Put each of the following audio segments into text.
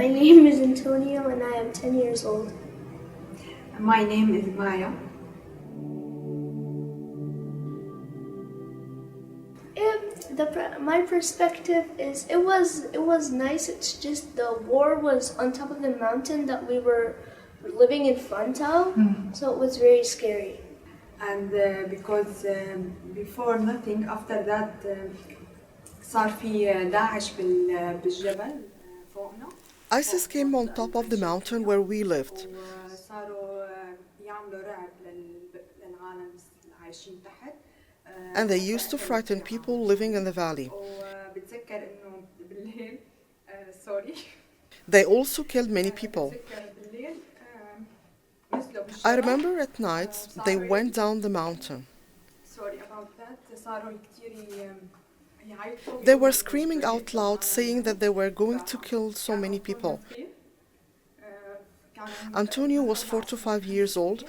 My name is Antonio and I am 10 years old. My name is Maya. My perspective is it was nice. It's just the war was on top of the mountain that we were living in front of, so it was very scary. And because before nothing, after that صار في داعش بالجبل فوقنا. ISIS came on top of the mountain where we lived. وصاروا يعملوا رعب للعالم العايشين تحت. And they used to frighten people living in the valley. وبتذكر إنه بالليل sorry. They also killed many people. I remember at night they went down the mountain. Sorry about that. صاروا كتير They were screaming out loud, saying that they were going to kill so many people. Antonio was 4 to 5 years old,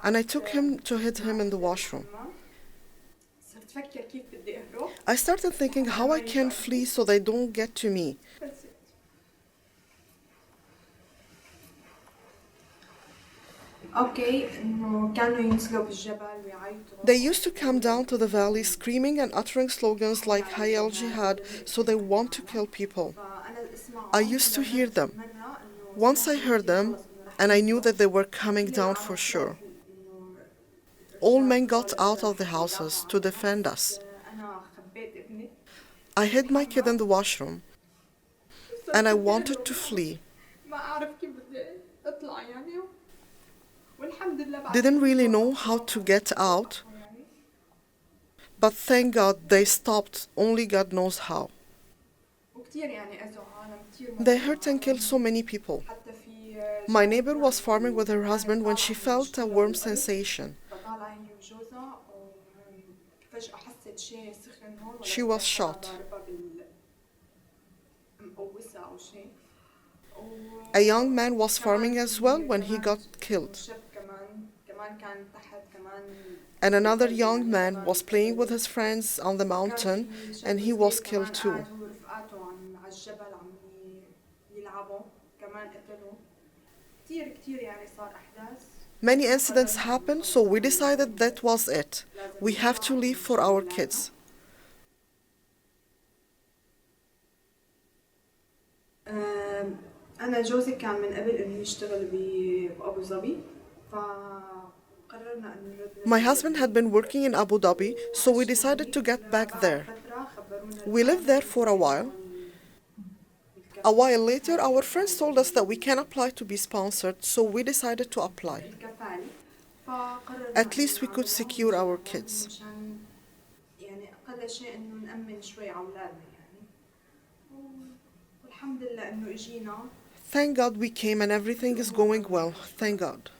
and I took him to hid him in the washroom. I started thinking how I can flee so they don't get to me. They used to come down to the valley screaming and uttering slogans like Hayy al-Jihad, so they want to kill people. I used to hear them. Once I heard them, and I knew that they were coming down for sure. All men got out of the houses to defend us. I hid my kid in the washroom, and I wanted to flee. Didn't really know how to get out, but thank God they stopped. Only God knows how. They hurt and killed so many people. My neighbor was farming with her husband when she felt a warm sensation. She was shot. A young man was farming as well when he got killed. And another young man was playing with his friends on the mountain and he was killed too. Many incidents happened, so we decided that was it. We have to leave for our kids. أنا جوزي كان من قبل إنه يشتغل بأبو ظبي فقررنا إنه My husband had been working in Abu Dhabi, so we decided to get back there. We lived there for a while. A while later, our friends told us that we can apply to be sponsored, so we decided to apply. At least we could secure our kids. يعني أقل شيء إنه نأمن شوي على أولادنا يعني والحمد لله إنه إجينا. Thank God we came and everything is going well. Thank God.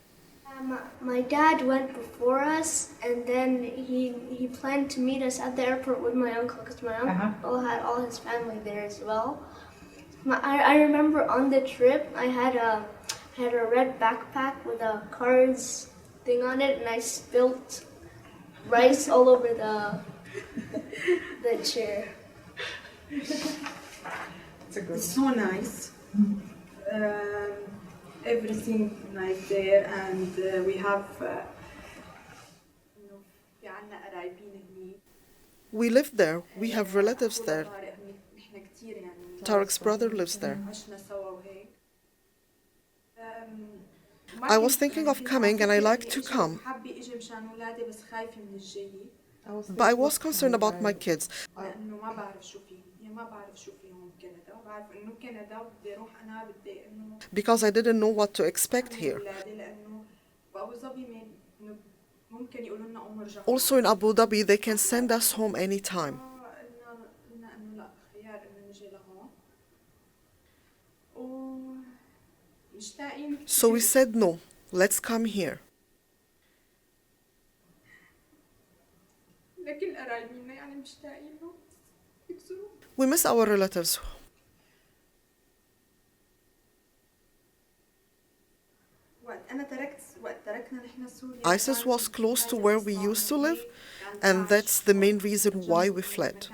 My dad went before us, and then he planned to meet us at the airport with my uncle, because my uncle had all his family there as well. I remember on the trip I had a red backpack with a cards thing on it, and I spilt rice all over the chair. It's so nice. Everything nice there, and we have في عنا قرايبين هني. We lived there. We have relatives there. Tariq's brother lives there. I was thinking of coming and I like to come. But I was concerned about my kids. Because I didn't know what to expect here. Also in Abu Dhabi, they can send us home anytime. So we said no, let's come here. We miss our relatives. ISIS was close to where we used to live, and that's the main reason why we fled.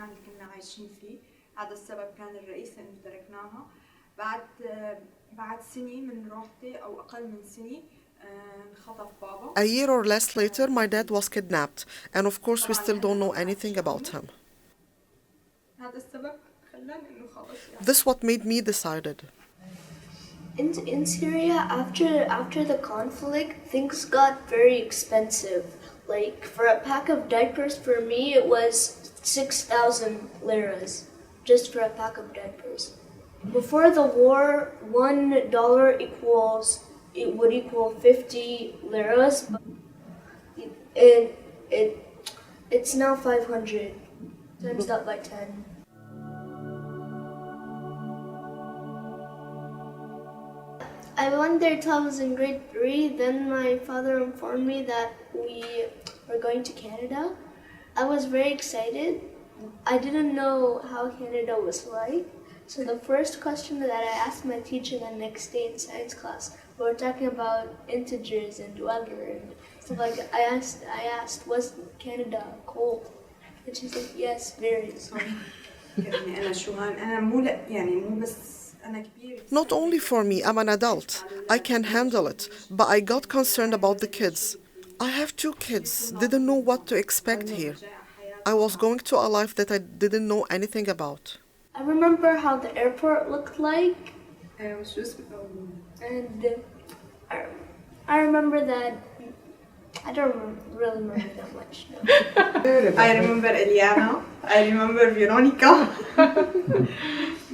بعد سنة من روحتي أو أقل من سنة انخطف بابا. A year or less later, my dad was kidnapped, and of course we still don't know anything about him. هذا السبب خلاني إنه خلص يعني. This what made me decided. In Syria, after the conflict, things got very expensive. Like for a pack of diapers, for me it was 6,000 liras, just for a pack of diapers. Before the war, $1 would equal 50 liras. It's now 500 times that by 10. I went there till I was in grade 3. Then my father informed me that we were going to Canada. I was very excited. I didn't know how Canada was like. So the first question that I asked my teacher the next day in science class, we were talking about integers and weather and stuff like that. I asked, was Canada cold? And she said, yes, very. يعني أنا شو هان أنا مو يعني مو بس أنا كبيرة. Not only for me, I'm an adult. I can handle it, but I got concerned about the kids. I have 2 kids, didn't know what to expect here. I was going to a life that I didn't know anything about. I remember how the airport looked like. And I remember that I don't really remember that much. No. I remember Eliana. I remember Veronica.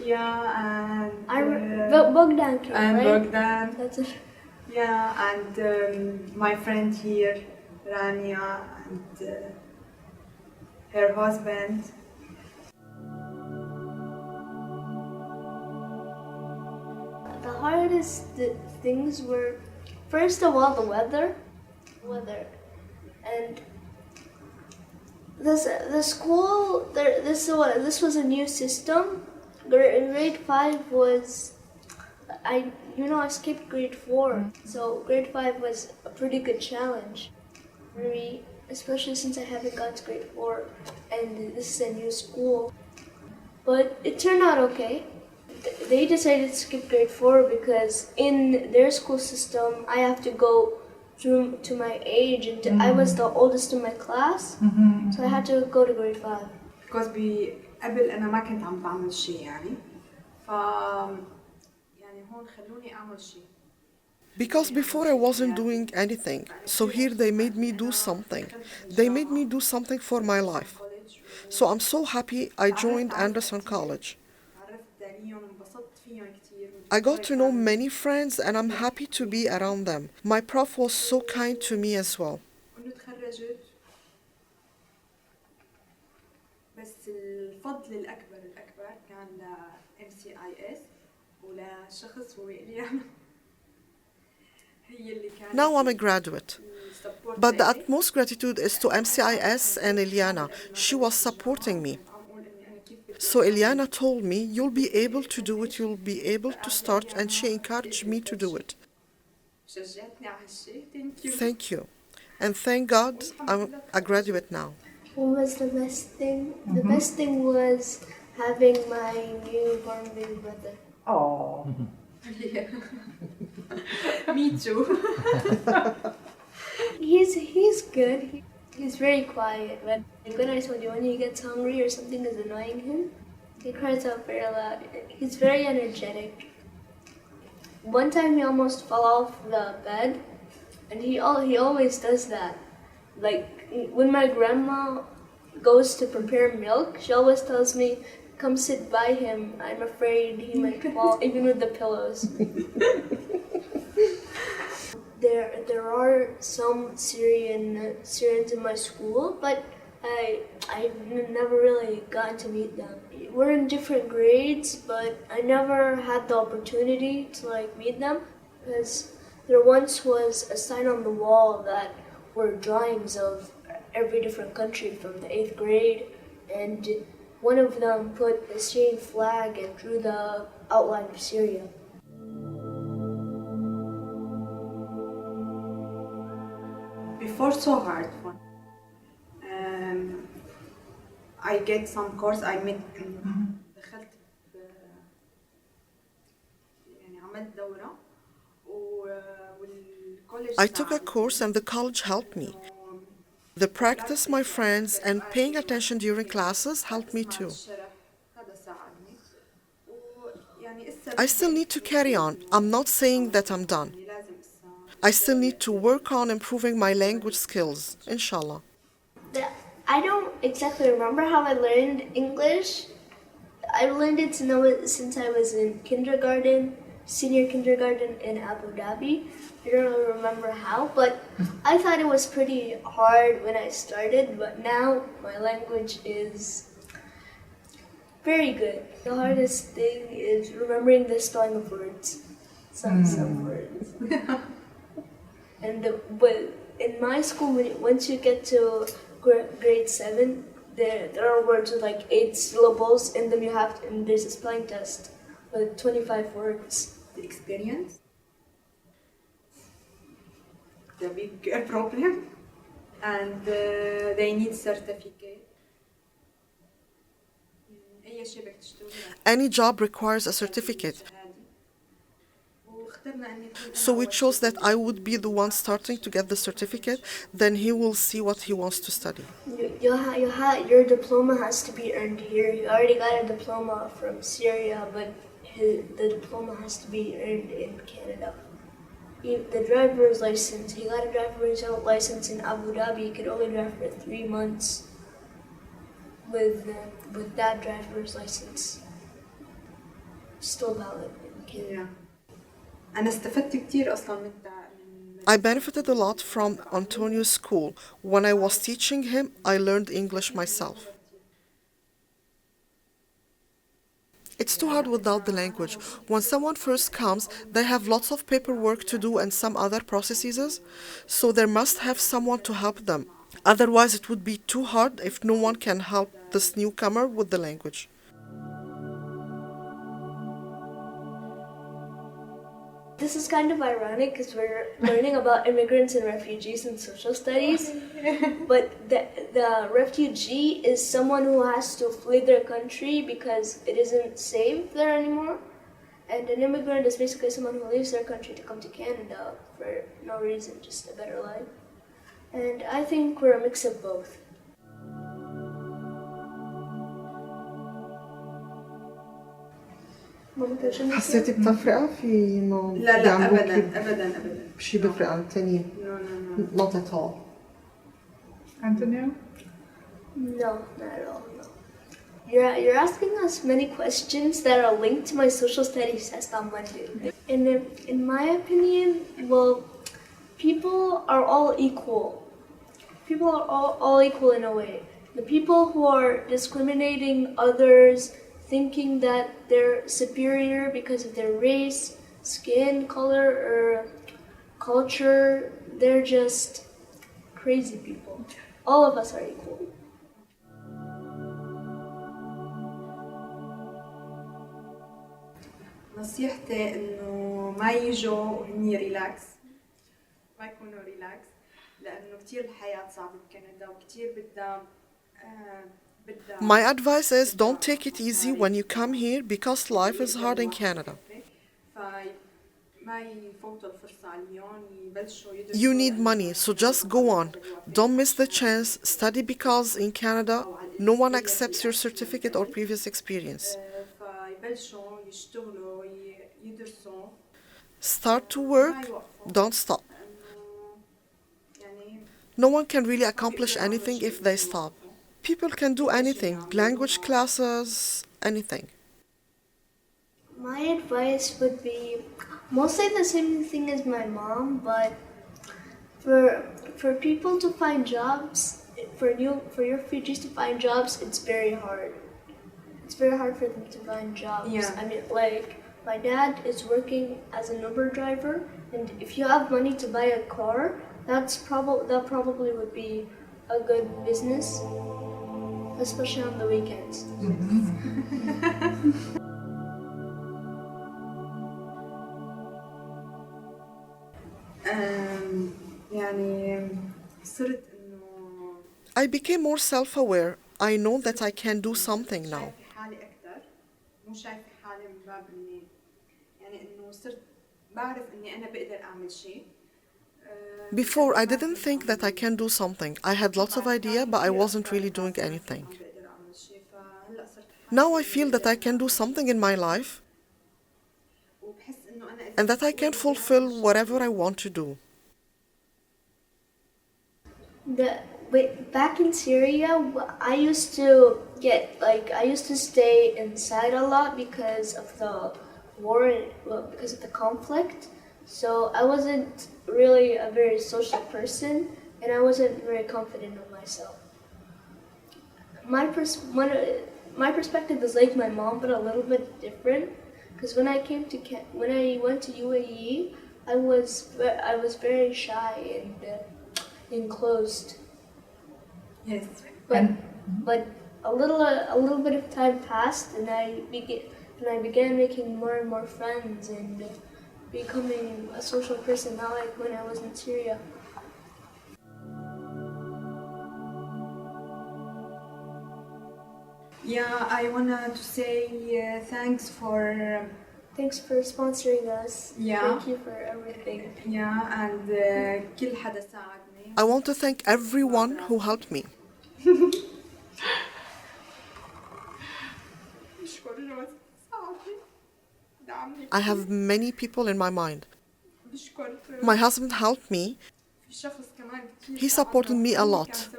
Yeah, and Bogdan came, and right? Bogdan. That's it. Yeah, and my friend here, Rania, and her husband. The hardest things were, first of all, the weather, and the school. This was a new system. Grade 5 was, I skipped grade 4, so grade 5 was a pretty good challenge for me, especially since I haven't got to grade 4, and this is a new school. But it turned out okay. They decided to skip grade 4 because in their school system, I have to go to my age, and I was the oldest in my class, so I had to go to grade 5. Because قبل أنا ما كنت عم بعمل شيء يعني يعني هون خلوني أعمل شيء. Because before I wasn't doing anything, so here they made me do something. They made me do something for my life. So I'm so happy I joined Anderson College. I got to know many friends and I'm happy to be around them. My prof was so kind to me as well. بس الفضل الأكبر كان ل MCIS ولشخص هو إليانا. هي اللي كانت. Now I'm a graduate. But the utmost gratitude is to MCIS and Eliana. She was supporting me. So Eliana told me, you'll be able to do it, you'll be able to start, and she encouraged me to do it. Thank you. And thank God I'm a graduate now. What was the best thing? The best thing was having my newborn baby brother. Oh. Yeah. Me too. He's good. He's very quiet. When I told you when he gets hungry or something is annoying him, he cries out very loud. He's very energetic. One time he almost fell off the bed, and he always does that. Like when my grandma goes to prepare milk, she always tells me, "Come sit by him. I'm afraid he might fall, even with the pillows." There are some Syrians in my school, but I've never really gotten to meet them. We're in different grades, but I never had the opportunity to meet them because there once was a sign on the wall that were drawings of every different country from the 8th grade, and one of them put the Syrian flag and drew the outline of Syria. Before so hard one. I get some course. I met دخلت I took a course and the college helped me. The practice, my friends, and paying attention during classes helped me too. I still need to carry on. I'm not saying that I'm done. I still need to work on improving my language skills, inshallah. I don't exactly remember how I learned English. I learned it to know it since I was in kindergarten, senior kindergarten in Abu Dhabi. I don't really remember how, but I thought it was pretty hard when I started, but now my language is very good. The hardest thing is remembering the spelling of words. Some words. But in my school, once you get to grade 7, there are words with like 8 syllables, and then and there's a spelling test with 25 words. The experience, the big problem, and they need certificate. Any job requires a certificate. So we chose that I would be the one starting to get the certificate, then he will see what he wants to study. Your diploma has to be earned here. You already got a diploma from Syria, but the diploma has to be earned in Canada. The driver's license, he got a driver's license in Abu Dhabi. He could only drive for 3 months with that driver's license. Still valid in Canada. أنا استفدت كتير أصلاً من I benefited a lot from Antonio's school. When I was teaching him, I learned English myself. It's too hard without the language. When someone first comes, they have lots of paperwork to do and some other processes, so they must have someone to help them. Otherwise, it would be too hard if no one can help this newcomer with the language. This is kind of ironic because we're learning about immigrants and refugees in social studies, but the refugee is someone who has to flee their country because it isn't safe there anymore, and an immigrant is basically someone who leaves their country to come to Canada for no reason, just a better life. And I think we're a mix of both. حسيتي بتفرقة في إنه لا أبداً شي بفرق عن التانيين؟ No. Not at all. Antonio? No, not at all, no. You're asking us many questions that are linked to my social studies test on Monday. And in my opinion, well, people are all equal. People are all equal in a way. The people who are discriminating others, thinking that they're superior because of their race, skin color, or culture, they're just crazy people. All of us are equal. نصيحتي إنه ما يجوا وهني ريلاكس، ما يكونوا ريلاكس، لأنه كتير الحياة صعبة بكندا وكتير بدها My advice is don't take it easy when you come here because life is hard in Canada. You need money, so just go on. Don't miss the chance. Study because in Canada, no one accepts your certificate or previous experience. Start to work, don't stop. No one can really accomplish anything if they stop. People can do anything, language classes, anything. My advice would be mostly the same thing as my mom, but for people to find jobs, for refugees to find jobs, it's very hard. It's very hard for them to find jobs. Yeah. I mean, like, my dad is working as an Uber driver, and if you have money to buy a car, that probably would be a good business, especially on the weekends. I became more self-aware. I know that I can do something now. مو شايفة حالي من باب إني يعني إنه صرت بعرف إني أنا بقدر أعمل شيء Before, I didn't think that I can do something. I had lots of ideas, but I wasn't really doing anything. Now I feel that I can do something in my life and that I can fulfill whatever I want to do. Back in Syria, I used to I used to stay inside a lot because of the war, because of the conflict. So I wasn't really a very social person, and I wasn't very confident of myself. My perspective is like my mom, but a little bit different. Because when I went to UAE, I was very shy and enclosed. Yes. But a little bit of time passed, and I began making more and more friends and becoming a social person, not like when I was in Syria. Yeah, I wanted to say Thanks for sponsoring us. Yeah. Thank you for everything. Yeah, and كل حدا ساعدني. I want to thank everyone who helped me. I have many people in my mind. My husband helped me. He supported me a lot.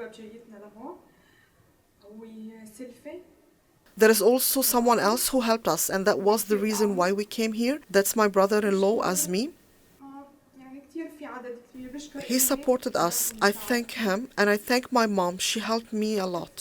There is also someone else who helped us, and that was the reason why we came here. That's my brother-in-law, Azmi. He supported us. I thank him, and I thank my mom. She helped me a lot.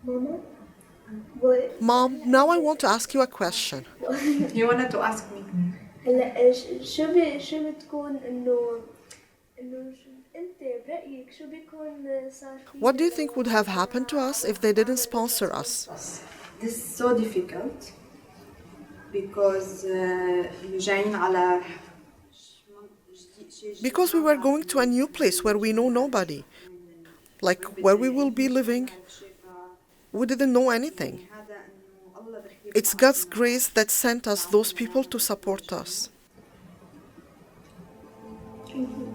Mama? Mom, now I want to ask you a question. You wanted to ask me. هلا شو بتكون انه انت برأيك شو بيكون صار فيه What do you think would have happened to us if they didn't sponsor us? This is so difficult because جايين على Because we were going to a new place where we know nobody. Like where we will be living, we didn't know anything. It's God's grace that sent us those people to support us. Thank you.